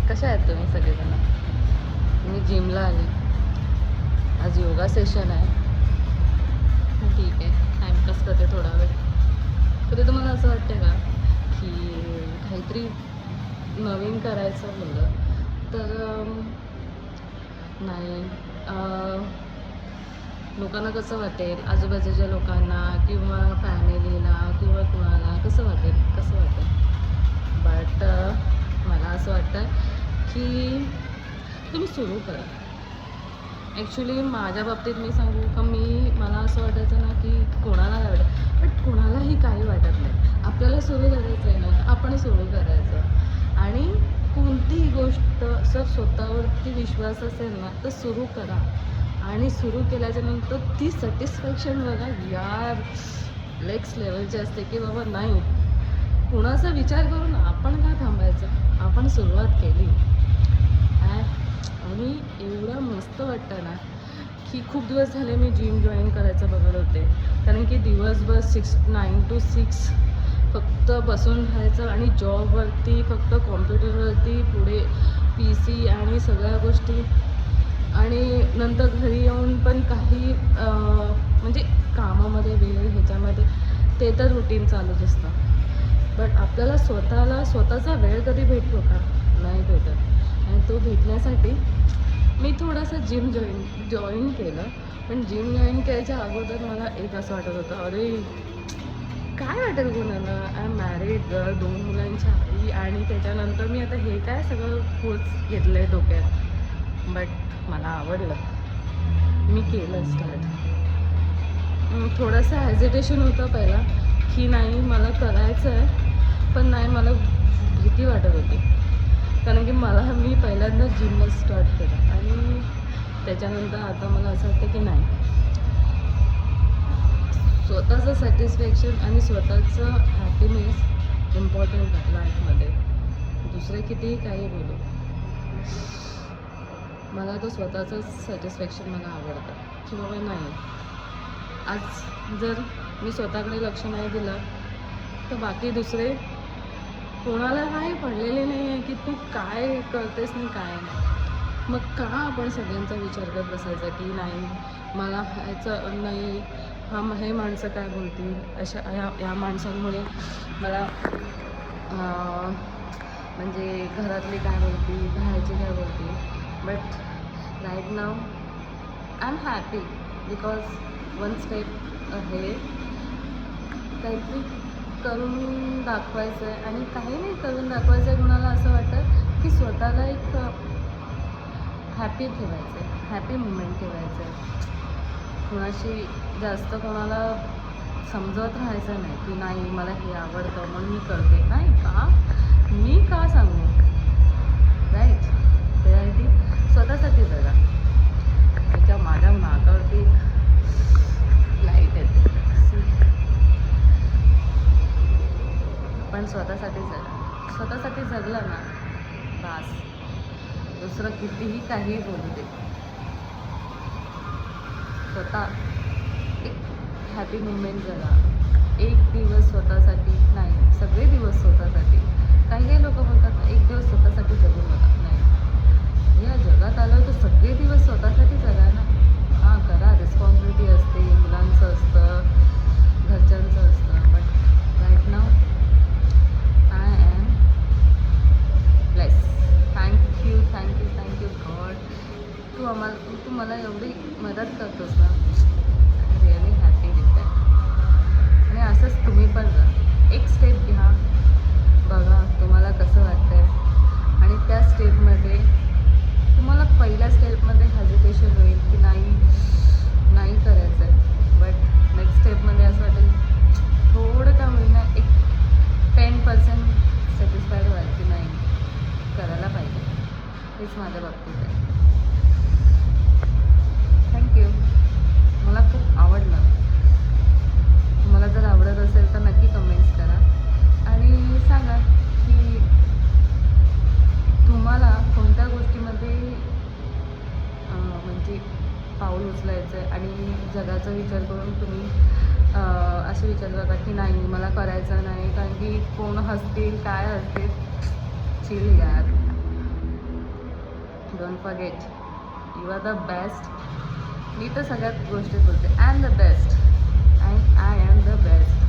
कशा आहेत तुम्ही सगळेजण? मी जिमला आले. आज योगा सेशन आहे. ठीक आहे, टाईमपास करते थोडा वेळ. कधी तुम्हाला असं वाटतं का की काहीतरी नवीन करायचं म्हणलं तर नाही लोकांना कसं वाटेल, आजूबाजूच्या लोकांना किंवा फॅमिलीला किंवा कुणाला कसं वाटेल बट मला असं वाटतं की तुम्ही सुरू करा. ॲक्च्युली माझ्या बाबतीत मी सांगू का, मला असं वाटायचं ना की कोणाला नाही वाटत, बट कोणालाही काही वाटत नाही. आपल्याला सुरू करायचं आहे ना, आपण सुरू करायचं. आणि कोणतीही गोष्ट जर स्वतःवरती विश्वास असेल ना तर सुरू करा. आणि सुरू केल्याच्यानंतर ती सॅटिस्फॅक्शन बघा यार, नेक्स्ट लेवलची असते की बाबा नाही, कुणाचा विचार करून आपण का थांबायचं, आपण सुरुवात केली. आणि एवढं मस्त वाटतं ना की खूप दिवस झाले मी जिम जॉईन करायचं बघत होते. कारण की दिवसभर 9 to 6 फक्त बसून राहायचं आणि जॉबवरती फक्त कॉम्प्युटरवरती पुढे PC आणि सगळ्या गोष्टी. आणि नंतर घरी येऊन पण काही म्हणजे कामामध्ये वेळ ह्याच्यामध्ये ते तर रुटीन चालूच असतं. बट आपल्याला स्वतःचा वेळ कधी भेटतो का? नाही भेटत. आणि तो भेटण्यासाठी मी थोडासा जिम जॉईन केलं. पण जिम जॉईन करायच्या अगोदर मला एक असं वाटत होतं, अरे काय वाटेल कोणाला, आय एम मॅरिड गर्ल, 2 मुलांची आई, आणि त्याच्यानंतर मी आता हे काय सगळं कोर्स घेतलं आहे डोक्यात. बट मला आवडलं, मी केलं स्टार्ट. थोडंसं हेजिटेशन होतं पहिला की नाही मला करायचं आहे, पण नाही मला भीती वाटत होती. कारण की मी पहिल्यांदा जिमला स्टार्ट केलं आणि त्याच्यानंतर आता मला असं वाटतं की नाही, स्वतःचं सॅटिस्फॅक्शन आणि स्वतःचं हॅपीनेस इम्पॉर्टंट आहे लाईफमध्ये. दुसरे कितीही काही बोलू, मला तो स्वतःचं सॅटिस्फॅक्शन मला आवडतं की बाबा नाही, आज जर मी स्वतःकडे लक्ष नाही दिलं तर बाकी दुसरे कोणाला काही पडलेले नाही आहे की तू काय करतेस नाही काय नाही. मग का आपण सगळ्यांचा विचार करत बसायचा की नाही मला ह्याचं नाही, हे माणसं काय बोलतील, या माणसांमुळे मला म्हणजे घरातली काय बोलतील, बाहेरची काय बोलतील. But right now I am happy because one step ahead, काहीतरी करून दाखवायचं आहे. आणि काही नाही करून दाखवायचं आहे कुणाला, असं वाटतं की स्वतःला एक हॅपी ठेवायचं आहे, हॅपी मुमेंट ठेवायचं आहे. कुणाशी जास्त कोणाला समजवत राहायचं नाही की नाही मला हे आवडतं म्हणून मी करते. नाही का, मी का सांगू, राईट. त्यासाठी स्वतःसाठी जगा. त्याच्या माझ्या नाकावरती लाईट येते, पण स्वतःसाठी जगलं ना बास, दुसरं कितीही काही बोलू दे. स्वतः एक हॅपी मुमेंट जगा. एक दिवस स्वतःसाठी नाही, सगळे दिवस स्वतःसाठी. काही लोक बोलतात ना एक दिवस स्वतःसाठी जगू नका. नाही, या जगात आलं तर सगळे दिवस स्वतःसाठी जगा ना. हां करा, रिस्पॉन्सिबिलिटी असते, मुलांचं असतं, घरच्यांचं असतं. But right now I am bless. Thank you God. तू मला एवढी मदत करतोस ना, रिअली हॅपी विथ दॅट. आणि असंच तुम्ही पण जा, एक स्टेप घ्या, बघा तुम्हाला कसं वाटतं आहे. आणि त्या स्टेपमध्ये तुम्हाला पहिल्या स्टेपमध्ये हेजिटेशन होईल की नाही करायचं आहे. बट नेक्स्ट स्टेपमध्ये असं वाटेल थोडं का होईना एक 10% सॅटिस्फाईड व्हाल की नाही करायला पाहिजे. हेच माझ्या बाबतीत आहे. थँक्यू. मला खूप आवडलं. तुम्हाला जर आवडत असेल तर नक्की कमेंट्स करा आणि सांगा की तुम्हाला कोणत्या गोष्टीमध्ये म्हणजे पाऊल उचलायचं आहे. आणि जगाचा विचार करून तुम्ही असे विचार करता की नाही मला करायचं नाही कारण की कोण हसतील काय हसतील. चिल यार, don't forget you are the best. मी तर सगळ्यात गोष्टी बोलते I am the best and I am the best.